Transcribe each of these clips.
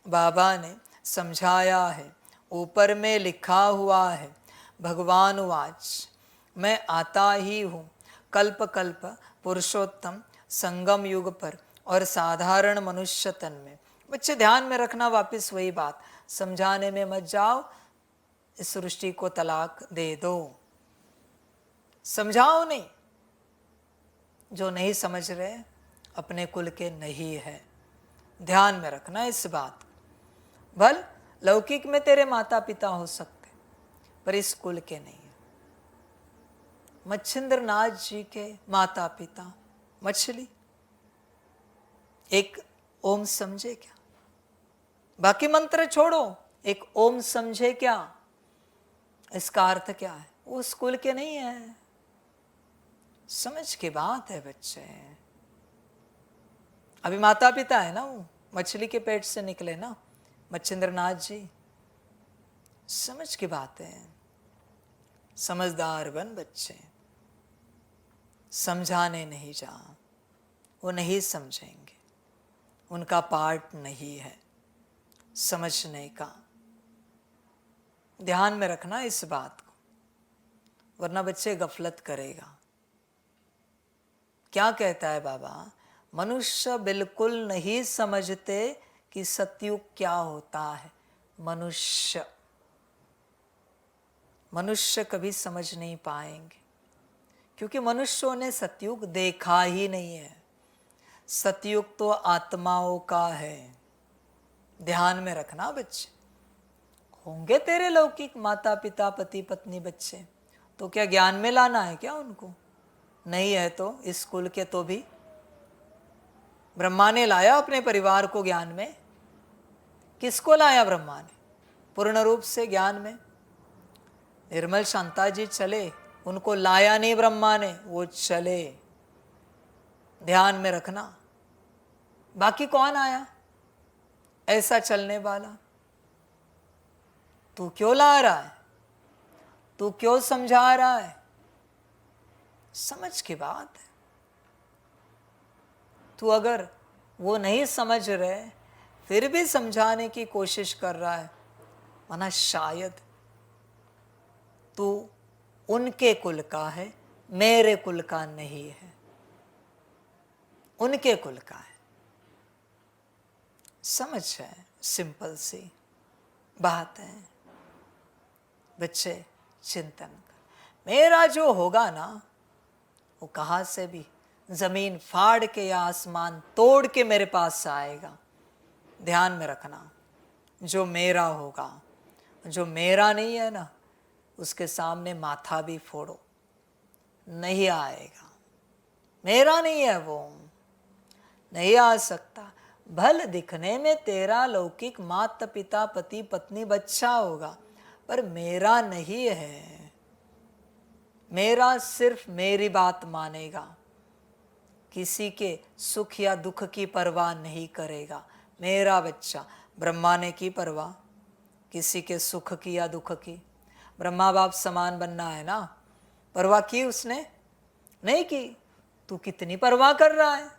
बाबा ने समझाया है, ऊपर में लिखा हुआ है, भगवान वाच, मैं आता ही हूँ कल्प कल्प पुरुषोत्तम संगम युग पर और साधारण मनुष्य तन में। बच्चे ध्यान में रखना, वापस वही बात, समझाने में मत जाओ, इस सृष्टि को तलाक दे दो, समझाओ नहीं। जो नहीं समझ रहे अपने कुल के नहीं है, ध्यान में रखना इस बात। भल लौकिक में तेरे माता पिता हो सकते, पर इस कुल के नहीं है। मच्छिंद्र नाथ जी के माता पिता मछली, एक ओम समझे क्या? बाकी मंत्र छोड़ो, एक ओम समझे क्या? इसका अर्थ क्या है? वो स्कूल के नहीं है। समझ की बात है बच्चे। अभी माता पिता है ना, वो मछली के पेट से निकले ना मच्छिंद्र नाथ जी। समझ की बात है। समझदार बन बच्चे, समझाने नहीं जा, वो नहीं समझेंगे, उनका पार्ट नहीं है समझने का। ध्यान में रखना इस बात को, वरना बच्चे गफलत करेगा। क्या कहता है बाबा? मनुष्य बिल्कुल नहीं समझते कि सतयुग क्या होता है। मनुष्य मनुष्य कभी समझ नहीं पाएंगे, क्योंकि मनुष्यों ने सतयुग देखा ही नहीं है। सतयुग तो आत्माओं का है। ध्यान में रखना बच्चे। होंगे तेरे लौकिक माता पिता पति पत्नी बच्चे, तो क्या ज्ञान में लाना है क्या उनको? नहीं है तो इस कुल के तो भी ब्रह्मा ने लाया अपने परिवार को ज्ञान में। किसको लाया ब्रह्मा ने पूर्ण रूप से ज्ञान में? निर्मल शांता जी चले, उनको लाया नहीं ब्रह्मा ने, वो चले। ध्यान में रखना। बाकी कौन आया ऐसा चलने वाला? तू क्यों ला रहा है? तू क्यों समझा रहा है? समझ की बात है। तू अगर वो नहीं समझ रहे फिर भी समझाने की कोशिश कर रहा है, माना शायद तू उनके कुल का है, मेरे कुल का नहीं है, उनके कुल का है। समझ है, सिंपल सी बात है। बच्चे चिंतन कर, मेरा जो होगा ना वो कहाँ से भी जमीन फाड़ के या आसमान तोड़ के मेरे पास आएगा। ध्यान में रखना, जो मेरा होगा, जो मेरा नहीं है ना उसके सामने माथा भी फोड़ो, नहीं आएगा। मेरा नहीं है वो, नहीं आ सकता। भल दिखने में तेरा लौकिक माता पिता पति पत्नी बच्चा होगा, पर मेरा नहीं है। मेरा सिर्फ मेरी बात मानेगा, किसी के सुख या दुख की परवाह नहीं करेगा। मेरा बच्चा। ब्रह्मा ने की परवाह किसी के सुख की या दुख की? ब्रह्मा बाप समान बनना है ना, परवाह की उसने? नहीं की। तू कितनी परवाह कर रहा है?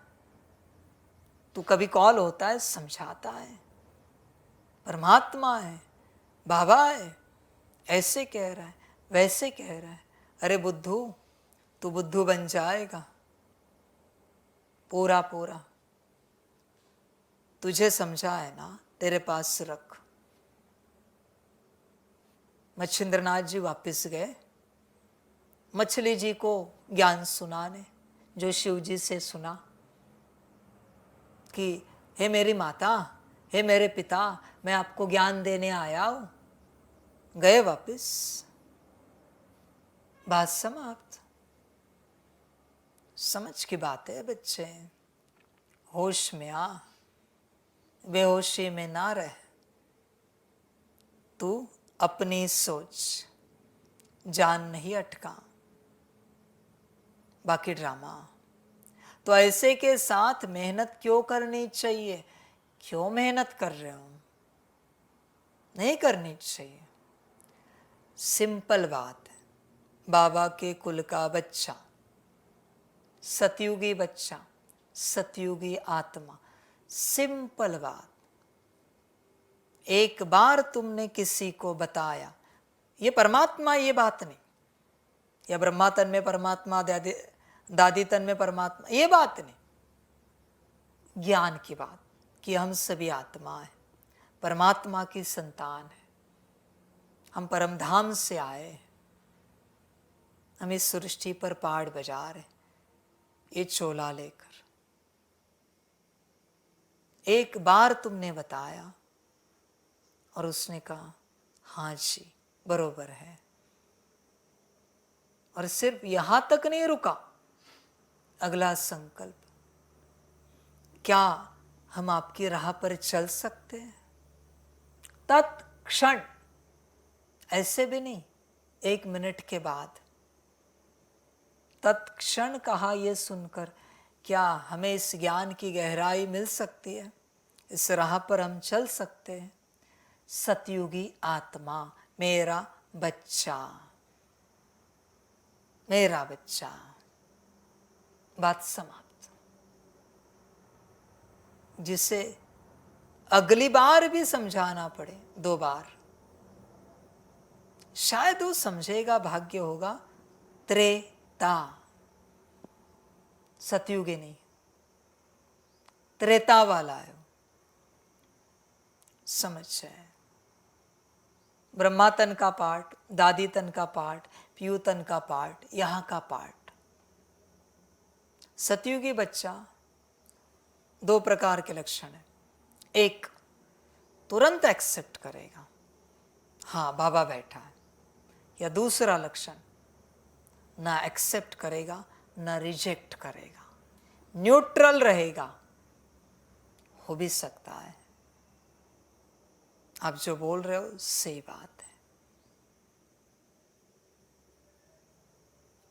तू कभी कॉल होता है, समझाता है, परमात्मा है, बाबा है, ऐसे कह रहा है, वैसे कह रहा है। अरे बुद्धू, तू बुद्धू बन जाएगा। पूरा पूरा तुझे समझा है ना, तेरे पास रख। मच्छिंद्रनाथ जी वापस गए मछली जी को ज्ञान सुनाने, जो शिव जी से सुना कि हे मेरी माता, हे मेरे पिता, मैं आपको ज्ञान देने आया हूं। गए वापस, बात समाप्त। समझ की बात है बच्चे। होश में आ, बेहोशी में ना रह। तू अपनी सोच, जान नहीं अटका। बाकी ड्रामा तो ऐसे के साथ मेहनत क्यों करनी चाहिए? क्यों मेहनत कर रहे हो? नहीं करनी चाहिए। सिंपल बात है, बाबा के कुल का बच्चा, सतयुगी बच्चा, सतयुगी आत्मा, सिंपल बात। एक बार तुमने किसी को बताया, ये परमात्मा, ये बात नहीं, या ब्रह्मा तन में परमात्मा, दादी तन में परमात्मा, ये बात नहीं, ज्ञान की बात कि हम सभी आत्मा है, परमात्मा की संतान है, हम परमधाम से आए हैं, हम इस सृष्टि पर पहाड़ बजा रहे, ये चोला लेकर। एक बार तुमने बताया और उसने कहा हाँ जी बरोबर है, और सिर्फ यहां तक नहीं रुका, अगला संकल्प, क्या हम आपकी राह पर चल सकते हैं? तत्क्षण, ऐसे भी नहीं 1 मिनट के बाद, तत्क्षण कहा। यह सुनकर क्या हमें इस ज्ञान की गहराई मिल सकती है? इस राह पर हम चल सकते हैं? सतयुगी आत्मा, मेरा बच्चा, मेरा बच्चा, बात समाप्त। जिसे अगली बार भी समझाना पड़े 2 बार, शायद वो समझेगा, भाग्य होगा। त्रेता, सतयुगी नहीं, त्रेता वाला है, समझ जाए। ब्रह्मा तन का पार्ट, दादी तन का पार्ट, पीयू तन का पार्ट, यहां का पार्ट। सतयुगी बच्चा 2 प्रकार के लक्षण है। एक, तुरंत एक्सेप्ट करेगा, हाँ बाबा बैठा है। या दूसरा लक्षण, ना एक्सेप्ट करेगा ना रिजेक्ट करेगा, न्यूट्रल रहेगा। हो भी सकता है आप जो बोल रहे हो सही बात है,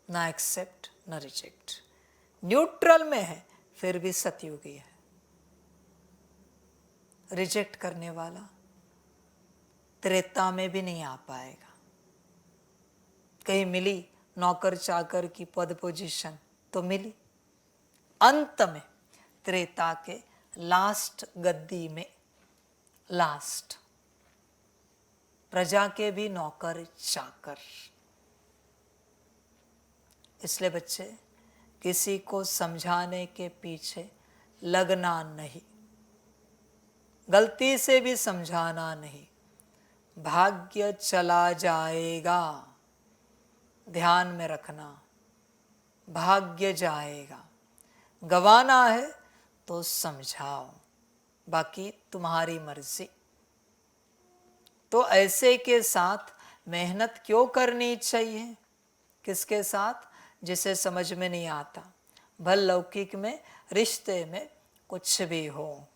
ना एक्सेप्ट ना रिजेक्ट, न्यूट्रल में है, फिर भी सतयुगी है। रिजेक्ट करने वाला त्रेता में भी नहीं आ पाएगा। कहीं मिली नौकर चाकर की पद पोजीशन तो मिली, अंत में त्रेता के लास्ट गद्दी में, लास्ट, प्रजा के भी नौकर चाकर। इसलिए बच्चे, किसी को समझाने के पीछे लगना नहीं, गलती से भी समझाना नहीं, भाग्य चला जाएगा, ध्यान में रखना, भाग्य जाएगा। गवाना है तो समझाओ, बाकी तुम्हारी मर्जी। तो ऐसे के साथ मेहनत क्यों करनी चाहिए? किसके साथ? जिसे समझ में नहीं आता, भल लौकिक में, रिश्ते में, कुछ भी हो।